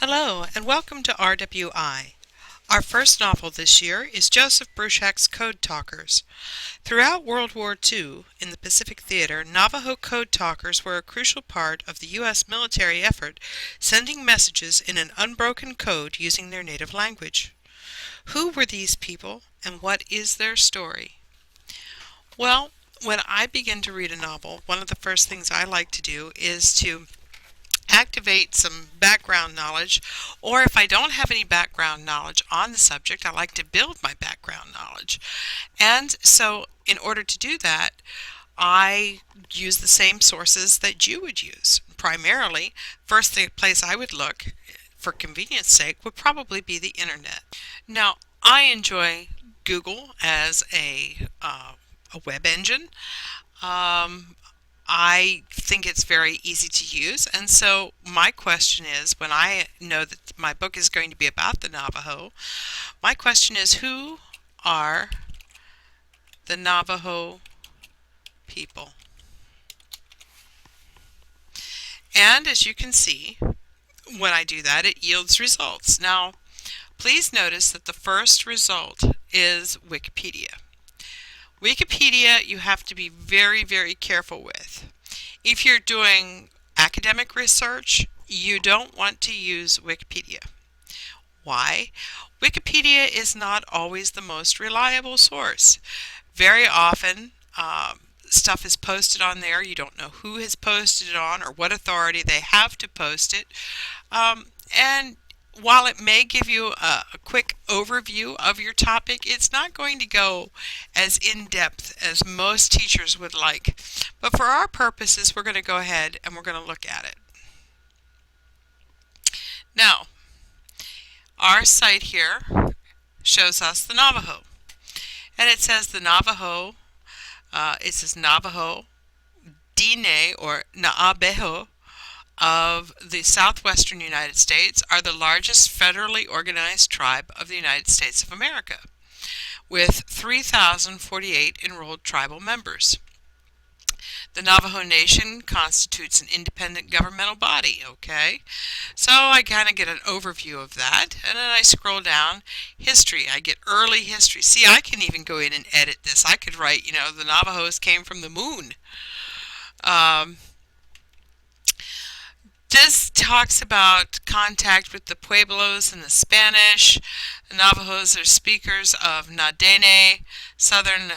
Hello, and welcome to RWI. Our first novel this year is Joseph Bruchac's Code Talkers. Throughout World War II, in the Pacific Theater, Navajo code talkers were a crucial part of the U.S. military effort, sending messages in an unbroken code using their native language. Who were these people, and what is their story? Well, when I begin to read a novel, one of the first things I like to do is to activate some background knowledge, or if I don't have any background knowledge on the subject, I like to build my background knowledge. And so in order to do that, I use the same sources that you would use. Primarily, first place I would look, for convenience sake, would probably be the internet. Now, I enjoy Google as a web engine. Um, I think it's very easy to use, and so my question is, when I know that my book is going to be about the Navajo, my question is, who are the Navajo people? And as you can see, when I do that, it yields results. Now, please notice that the first result is Wikipedia. Wikipedia you have to be very, very careful with. If you're doing academic research, you don't want to use Wikipedia. Why? Wikipedia is not always the most reliable source. Very often, stuff is posted on there. You don't know who has posted it on or what authority they have to post it. And while it may give you a quick overview of your topic, it's not going to go as in-depth as most teachers would like. But for our purposes, we're going to go ahead and we're going to look at it. Now, our site here shows us the Navajo. And it says the Navajo, it says Navajo, Dine, or Naabeho, of the southwestern United States are the largest federally organized tribe of the United States of America, with 3,048 enrolled tribal members. The Navajo Nation constitutes an independent governmental body, okay? So I kind of get an overview of that, and then I scroll down, history. I get early history. See, I can even go in and edit this. I could write, the Navajos came from the moon. This talks about contact with the Pueblos and the Spanish. The Navajos are speakers of Nadene, Southern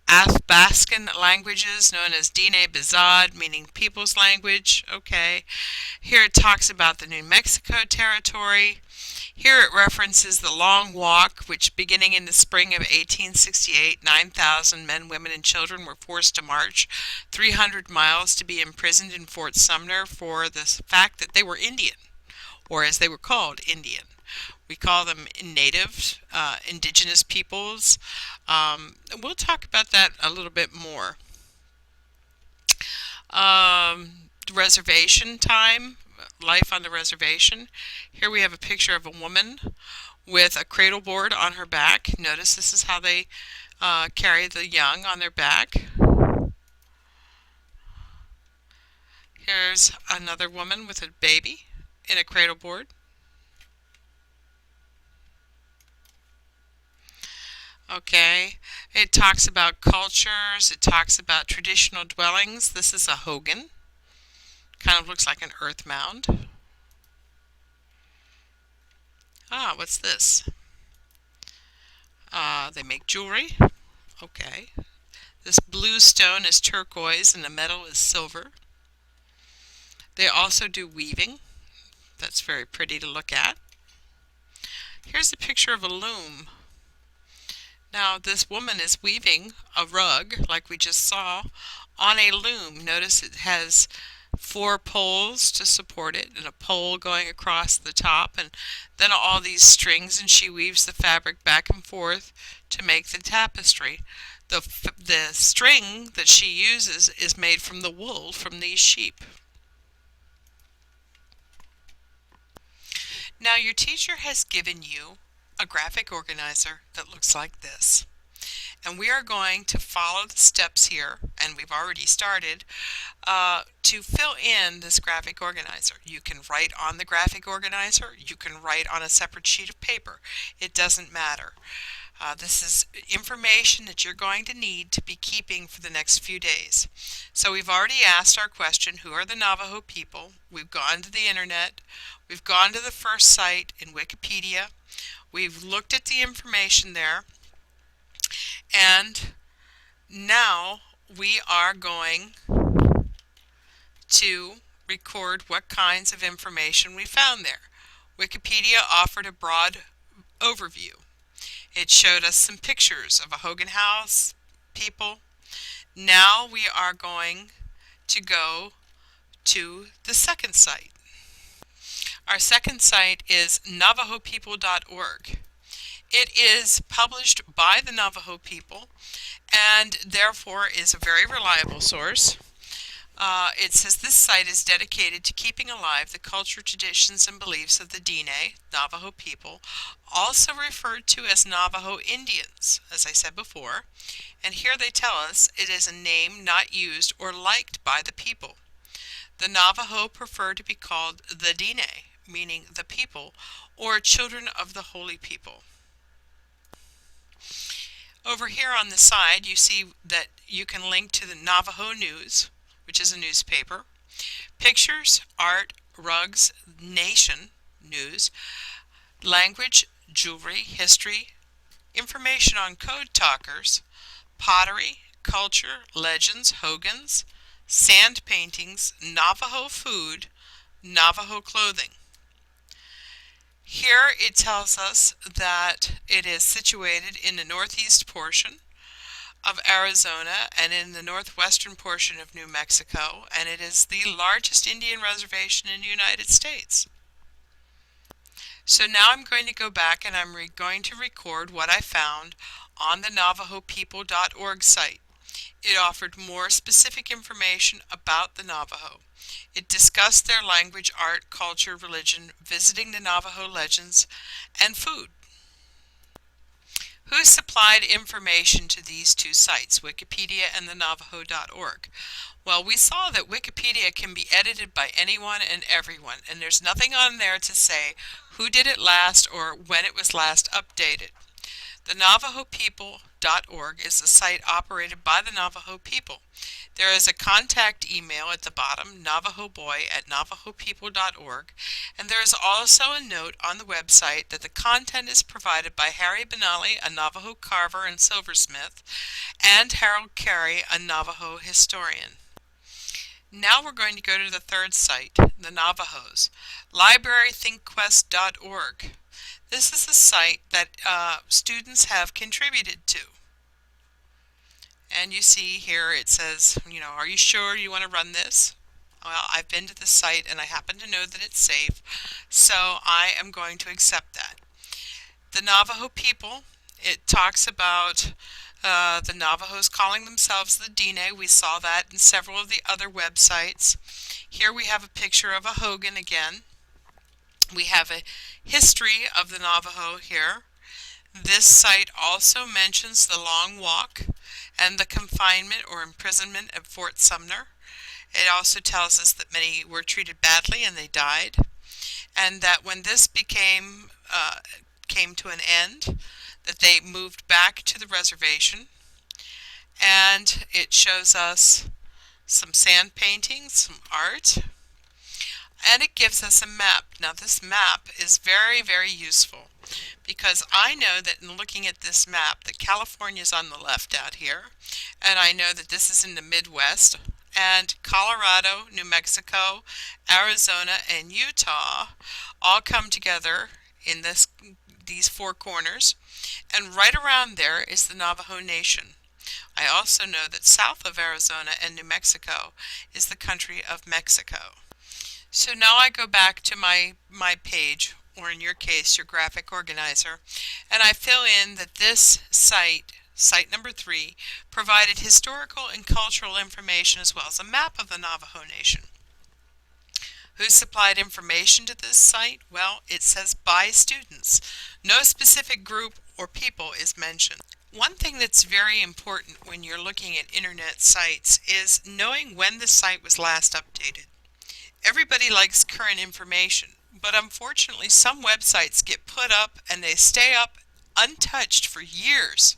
Athabascan languages known as Dine Bizad, meaning people's language. Okay. Here it talks about the New Mexico territory. Here it references the Long Walk, which beginning in the spring of 1868, 9,000 men, women, and children were forced to march 300 miles to be imprisoned in Fort Sumner for the fact that they were Indian, or as they were called, Indian. We call them native, indigenous peoples. We'll talk about that a little bit more. Reservation time, life on the reservation. Here we have a picture of a woman with a cradle board on her back. Notice this is how they carry the young on their back. Here's another woman with a baby in a cradle board. Okay, it talks about cultures, it talks about traditional dwellings. This is a hogan. Kind of looks like an earth mound. Ah, what's this? They make jewelry. Okay. This blue stone is turquoise and the metal is silver. They also do weaving. That's very pretty to look at. Here's a picture of a loom. Now this woman is weaving a rug, like we just saw, on a loom. Notice it has 4 poles to support it and a pole going across the top, and then all these strings, and she weaves the fabric back and forth to make the tapestry. The string that she uses is made from the wool from these sheep. Now your teacher has given you a graphic organizer that looks like this. And we are going to follow the steps here, and we've already started, to fill in this graphic organizer. You can write on the graphic organizer, you can write on a separate sheet of paper. It doesn't matter. This is information that you're going to need to be keeping for the next few days. So we've already asked our question, who are the Navajo people? We've gone to the internet. We've gone to the first site in Wikipedia. We've looked at the information there. And now we are going to record what kinds of information we found there. Wikipedia offered a broad overview. It showed us some pictures of a Hogan House people. Now we are going to go to the second site. Our second site is navajopeople.org. It is published by the Navajo people and therefore is a very reliable source. It says this site is dedicated to keeping alive the culture, traditions, and beliefs of the Diné, Navajo people, also referred to as Navajo Indians, as I said before. And here they tell us it is a name not used or liked by the people. The Navajo prefer to be called the Diné, meaning the people, or children of the holy people. Over here on the side, you see that you can link to the Navajo News, which is a newspaper, pictures, art, rugs, nation news, language, jewelry, history, information on code talkers, pottery, culture, legends, Hogans, sand paintings, Navajo food, Navajo clothing. Here it tells us that it is situated in the northeast portion of Arizona and in the northwestern portion of New Mexico, and it is the largest Indian reservation in the United States. So now I'm going to go back and I'm going to record what I found on the navajopeople.org site. It offered more specific information about the Navajo. It discussed their language, art, culture, religion, visiting the Navajo legends, and food. Who supplied information to these two sites, Wikipedia and the Navajo.org? Well, we saw that Wikipedia can be edited by anyone and everyone, and there's nothing on there to say who did it last or when it was last updated. The NavajoPeople.org is a site operated by the Navajo people. There is a contact email at the bottom, navajoboy@navajopeople.org, and there is also a note on the website that the content is provided by Harry Benally, a Navajo carver and silversmith, and Harold Carey, a Navajo historian. Now we're going to go to the third site, the Navajos, librarythinkquest.org. This is a site that students have contributed to. And you see here it says, are you sure you want to run this? Well, I've been to the site and I happen to know that it's safe, so I am going to accept that. The Navajo people, it talks about the Navajos calling themselves the Diné. We saw that in several of the other websites. Here we have a picture of a Hogan again. We have a history of the Navajo here. This site also mentions the long walk and the confinement or imprisonment at Fort Sumner. It also tells us that many were treated badly and they died, and that when this came to an end, that they moved back to the reservation. And it shows us some sand paintings, some art, and it gives us a map. Now this map is very, very useful because I know that in looking at this map that California is on the left out here, and I know that this is in the Midwest, and Colorado, New Mexico, Arizona, and Utah all come together in these four corners, and right around there is the Navajo Nation. I also know that south of Arizona and New Mexico is the country of Mexico. So now I go back to my page, or in your case, your graphic organizer, and I fill in that this site number 3, provided historical and cultural information as well as a map of the Navajo Nation. Who supplied information to this site? Well, it says by students. No specific group or people is mentioned. One thing that's very important when you're looking at internet sites is knowing when the site was last updated. Everybody likes current information, but unfortunately some websites get put up and they stay up untouched for years.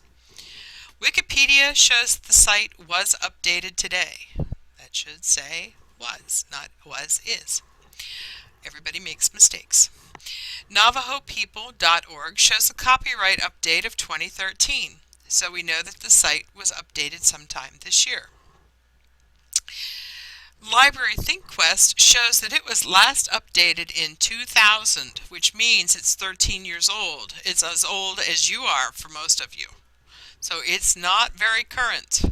Wikipedia shows that the site was updated today. That should say was, not was is. Everybody makes mistakes. NavajoPeople.org shows a copyright update of 2013, so we know that the site was updated sometime this year. Library ThinkQuest shows that it was last updated in 2000, which means it's 13 years old. It's as old as you are for most of you. So it's not very current.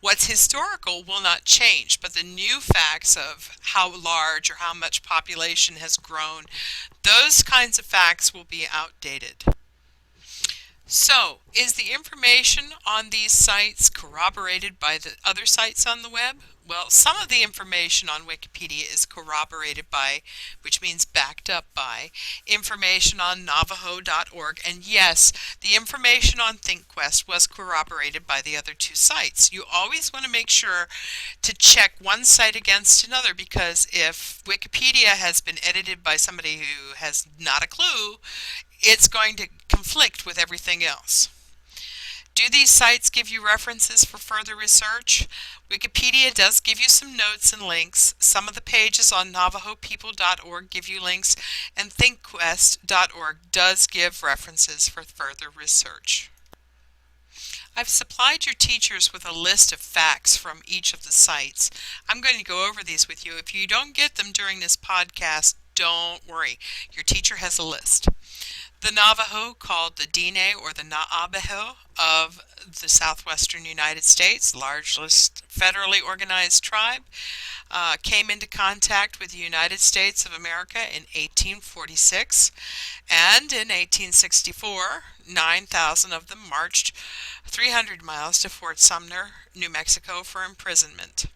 What's historical will not change, but the new facts of how large or how much population has grown, those kinds of facts will be outdated. So, is the information on these sites corroborated by the other sites on the web? Well, some of the information on Wikipedia is corroborated by, which means backed up by, information on Navajo.org. And yes, the information on ThinkQuest was corroborated by the other two sites. You always want to make sure to check one site against another, because if Wikipedia has been edited by somebody who has not a clue, it's going to conflict with everything else. Do these sites give you references for further research? Wikipedia does give you some notes and links. Some of the pages on NavajoPeople.org give you links, and ThinkQuest.org does give references for further research. I've supplied your teachers with a list of facts from each of the sites. I'm going to go over these with you. If you don't get them during this podcast, don't worry. Your teacher has a list. The Navajo, called the Dine or the Naabeho of the southwestern United States, largest federally organized tribe, came into contact with the United States of America in 1846, and in 1864, 9,000 of them marched 300 miles to Fort Sumner, New Mexico for imprisonment.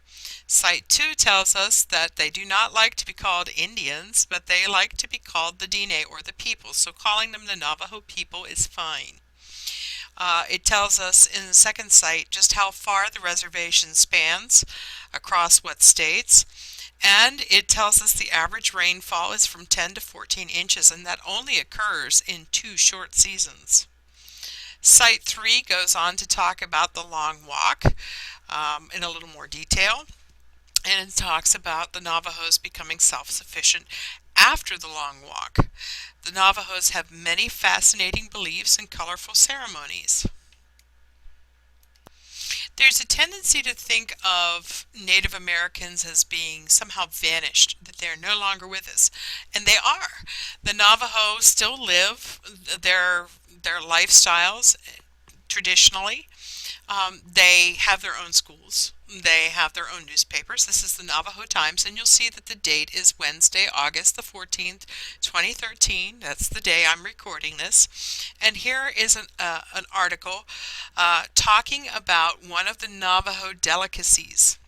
Site 2 tells us that they do not like to be called Indians, but they like to be called the Dine or the people, so calling them the Navajo people is fine. It tells us in the second site just how far the reservation spans, across what states, and it tells us the average rainfall is from 10 to 14 inches, and that only occurs in 2 short seasons. Site 3 goes on to talk about the long walk in a little more detail. And it talks about the Navajos becoming self-sufficient after the long walk. The Navajos have many fascinating beliefs and colorful ceremonies. There's a tendency to think of Native Americans as being somehow vanished, that they're no longer with us. And they are. The Navajo still live their lifestyles traditionally. They have their own schools. They have their own newspapers. This is the Navajo Times, and you'll see that the date is Wednesday, August the 14th, 2013. That's the day I'm recording this. And here is an article talking about one of the Navajo delicacies.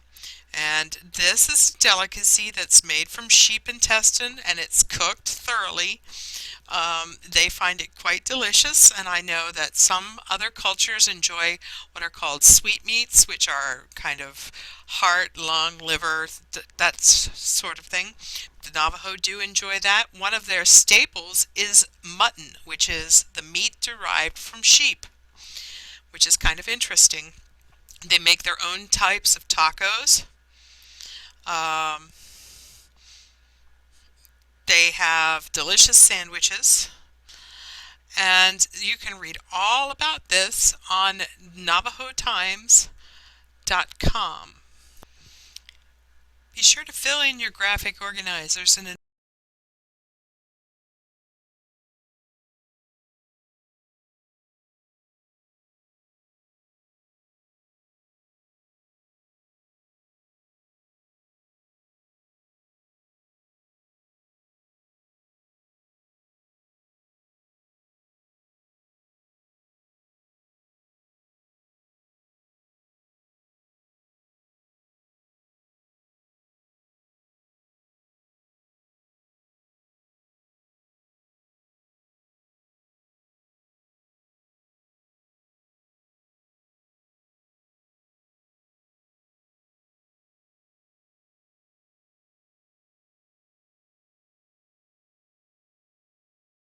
And this is a delicacy that's made from sheep intestine, and it's cooked thoroughly. They find it quite delicious, and I know that some other cultures enjoy what are called sweetmeats, which are kind of heart, lung, liver, that sort of thing. The Navajo do enjoy that. One of their staples is mutton, which is the meat derived from sheep, which is kind of interesting. They make their own types of tacos. They have delicious sandwiches, and you can read all about this on NavajoTimes.com. Be sure to fill in your graphic organizers and